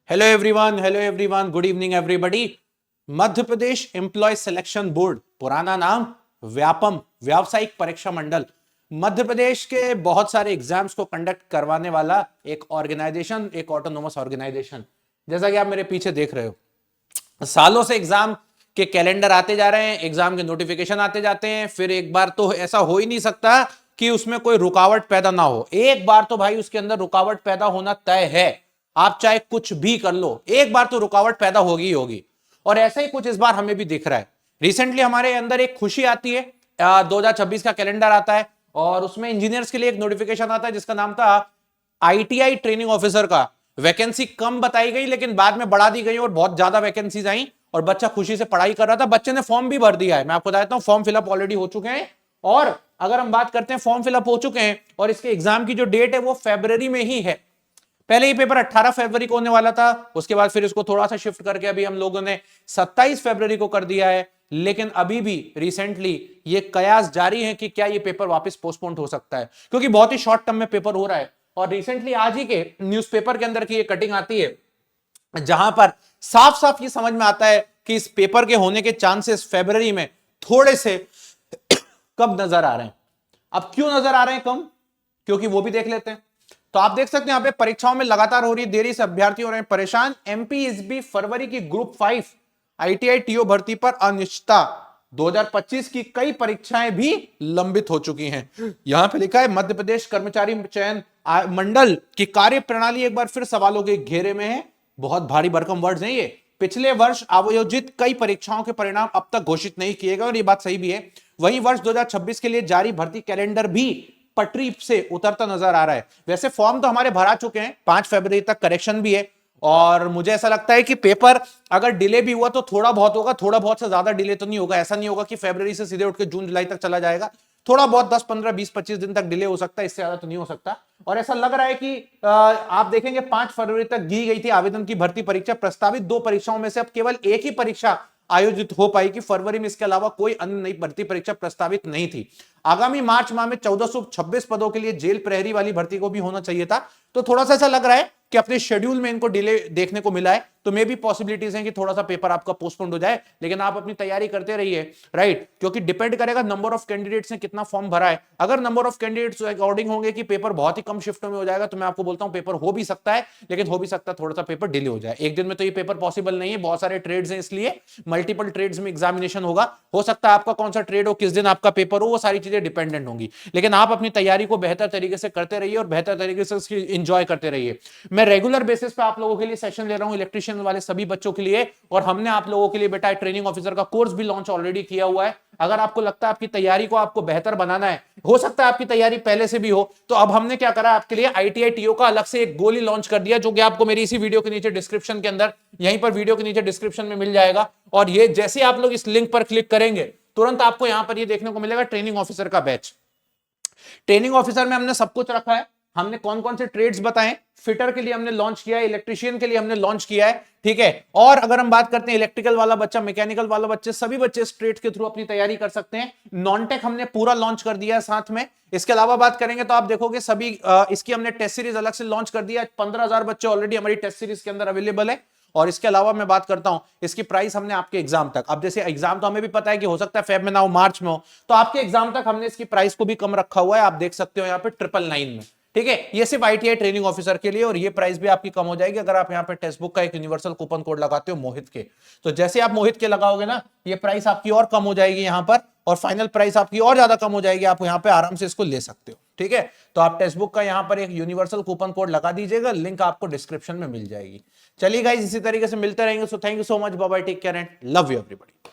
Hello everyone, good evening everybody. Madhya Pradesh employ selection board, पुराना नाम व्यापम, व्यावसायिक परीक्षा मंडल, मध्य प्रदेश के बहुत सारे एग्जाम्स को कंडक्ट करवाने वाला एक ऑर्गेनाइजेशन, एक ऑटोनोमस ऑर्गेनाइजेशन। जैसा कि आप मेरे पीछे देख रहे हो, सालों से एग्जाम के कैलेंडर आते जा रहे हैं, एग्जाम के नोटिफिकेशन आते जाते हैं, फिर एक बार तो ऐसा हो ही नहीं सकता कि उसमें कोई रुकावट पैदा ना हो। एक बार तो भाई उसके अंदर रुकावट पैदा होना तय है। आप चाहे कुछ भी कर लो, एक बार तो रुकावट पैदा होगी ही होगी। और ऐसा ही कुछ इस बार हमें भी दिख रहा है। रिसेंटली हमारे अंदर एक खुशी आती है, 2026 का कैलेंडर आता है और उसमें इंजीनियर्स के लिए एक नोटिफिकेशन आता है जिसका नाम था आईटीआई ट्रेनिंग ऑफिसर का। वैकेंसी कम बताई गई लेकिन बाद में बढ़ा दी गई और बहुत ज्यादा वैकेंसीज आई और बच्चा खुशी से पढ़ाई कर रहा था। बच्चे ने फॉर्म भी भर दिया है, मैं आपको बताता हूं, फॉर्म फिलअप ऑलरेडी हो चुके हैं। और अगर हम बात करते हैं, फॉर्म फिलअप हो चुके हैं और इसके एग्जाम की जो डेट है वो फरवरी में ही है। पहले ये पेपर 18 फरवरी को होने वाला था, उसके बाद फिर इसको थोड़ा सा शिफ्ट करके अभी हम लोगों ने 27 फरवरी को कर दिया है। लेकिन अभी भी रिसेंटली ये कयास जारी है कि क्या ये पेपर वापस पोस्टपोन हो सकता है, क्योंकि बहुत ही शॉर्ट टर्म में पेपर हो रहा है। और रिसेंटली आज ही के न्यूज़पेपर के अंदर की ये कटिंग आती है जहां पर साफ साफ ये समझ में आता है कि इस पेपर के होने के चांसेस फरवरी में थोड़े से कम नजर आ रहे हैं। अब क्यों नजर आ रहे हैं कम, क्योंकि वो भी देख लेते हैं। तो आप देख सकते हैं यहां पे परीक्षाओं में लगातार हो रही देरी से अभ्यर्थी हो रहे हैं परेशान। एमपीएसबी फरवरी की ग्रुप 5 आईटीआई टीओ भर्ती पर अनिश्चितता, 2025 की कई परीक्षाएं भी लंबित हो चुकी हैं। यहां पे लिखा है मध्य प्रदेश कर्मचारी चयन मंडल की कार्य प्रणाली एक बार फिर सवालों के घेरे में है। बहुत भारी भरकम वर्ड्स हैं ये। पिछले वर्ष आयोजित कई परीक्षाओं के परिणाम अब तक घोषित नहीं किए गए और ये बात सही भी है। वहीं वर्ष 2026 के लिए जारी भर्ती कैलेंडर भी पटरी से उतरता नजर आ रहा है। वैसे फॉर्म तो हमारे भरा चुके हैं, 5 फरवरी तक करेक्शन भी है। और मुझे ऐसा लगता है कि पेपर अगर डिले भी हुआ तो थोड़ा बहुत होगा, थोड़ा बहुत से ज्यादा डिले तो नहीं होगा। ऐसा नहीं होगा कि फरवरी से सीधे उठ के जून जुलाई तक चला जाएगा। थोड़ा बहुत 10 15 20 25 दिन तक डिले हो सकता है, इससे ज्यादा तो नहीं हो सकता। और ऐसा लग रहा है कि आप देखेंगे 5 फरवरी तक दी गई थी आवेदन की भर्ती परीक्षा। प्रस्तावित 2 परीक्षाओं में से अब केवल एक ही परीक्षा आयोजित हो पाएगी फरवरी में। इसके अलावा कोई अन्य नई भर्ती परीक्षा प्रस्तावित नहीं थी। आगामी मार्च माह में 1426 पदों के लिए जेल प्रहरी वाली भर्ती को भी होना चाहिए था। तो थोड़ा सा ऐसा लग रहा है कि अपने शेड्यूल में इनको डिले देखने को मिला है। तो मे भी पॉसिबिलिटीज हैं कि थोड़ा सा पेपर आपका पोस्टपोन हो जाए, लेकिन आप अपनी तैयारी करते रहिए, राइट। क्योंकि डिपेंड करेगा नंबर ऑफ कैंडिडेट्स ने कितना फॉर्म भरा है। अगर नंबर ऑफ कैंडिडेट्स अकॉर्डिंग होंगे कि पेपर बहुत ही कम शिफ्टों में हो जाएगा, तो मैं आपको बोलता हूं पेपर हो भी सकता है, लेकिन हो भी सकता है थोड़ा सा पेपर डिले हो जाए। एक दिन में तो ये पेपर पॉसिबल नहीं है, बहुत सारे ट्रेड्स हैं, इसलिए मल्टीपल ट्रेड्स में एग्जामिनेशन होगा। हो सकता है आपका कौन सा ट्रेड हो, किस दिन आपका पेपर हो, वो सारी चीजें डिपेंडेंट होंगी। लेकिन आप अपनी तैयारी को बेहतर तरीके से करते रहिए और बेहतर तरीके से इंजॉय करते रहिए। मैं रेगुलर बेसिस पे आप लोगों के लिए सेशन ले रहा हूं, इलेक्ट्रिशियन वाले सभी बच्चों के लिए। और हमने आप लोगों के लिए बेटा ट्रेनिंग ऑफिसर का कोर्स भी लॉन्च ऑलरेडी किया हुआ है। अगर आपको लगता है आपकी तैयारी को आपको बेहतर बनाना है, हो सकता है आपकी तैयारी पहले से भी हो, तो अब हमने क्या करा आपके लिए, आईटीआई टीओ का अलग से एक गोली लॉन्च कर दिया, जो कि आपको मेरी इसी वीडियो के नीचे डिस्क्रिप्शन के अंदर, यहीं पर वीडियो के नीचे डिस्क्रिप्शन में मिल जाएगा। और ये जैसे आप लोग इस लिंक पर क्लिक करेंगे, तुरंत आपको यहां पर ये देखने को मिलेगा ट्रेनिंग ऑफिसर का बैच। ट्रेनिंग ऑफिसर में हमने सब कुछ रखा है। हमने कौन कौन से ट्रेड्स बताएं, फिटर के लिए हमने लॉन्च किया है, इलेक्ट्रिशियन के लिए हमने लॉन्च किया है, ठीक है। और अगर हम बात करते हैं इलेक्ट्रिकल वाला बच्चा, मैकेनिकल वाला बच्चे, सभी बच्चे इस ट्रेड के थ्रू अपनी तैयारी कर सकते हैं। नॉन टेक हमने पूरा लॉन्च कर दिया है साथ में। इसके अलावा बात करेंगे तो आप देखोगे सभी इसकी हमने टेस्ट सीरीज अलग से लॉन्च कर दिया है। 15,000 बच्चे ऑलरेडी हमारी टेस्ट सीरीज के अंदर अवेलेबल है। और इसके अलावा मैं बात करता हूं इसकी प्राइस हमने आपके एग्जाम तक, अब जैसे एग्जाम तो हमें भी पता है कि हो सकता है फेब में ना हो, मार्च में हो, तो आपके एग्जाम तक हमने इसकी प्राइस को भी कम रखा हुआ है। आप देख सकते हो यहाँ पे 999 में, ठीक है। ये सिर्फ आईटीआई ट्रेनिंग ऑफिसर के लिए, और ये प्राइस भी आपकी कम हो जाएगी अगर आप यहाँ पे टेक्स्ट बुक का एक यूनिवर्सल कूपन कोड लगाते हो मोहित के। तो जैसे आप मोहित के लगाओगे ना, ये प्राइस आपकी और कम हो जाएगी यहाँ पर, और फाइनल प्राइस आपकी और ज्यादा कम हो जाएगी। आप यहाँ पे आराम से इसको ले सकते हो, ठीक है। तो आप टेक्स्ट बुक का यहाँ पर एक यूनिवर्सल कूपन कोड लगा दीजिएगा, लिंक आपको डिस्क्रिप्शन में मिल जाएगी। चलिए गाइस, इसी तरीके से मिलते रहेंगे। So thank you so much, bye bye, take care and love you everybody.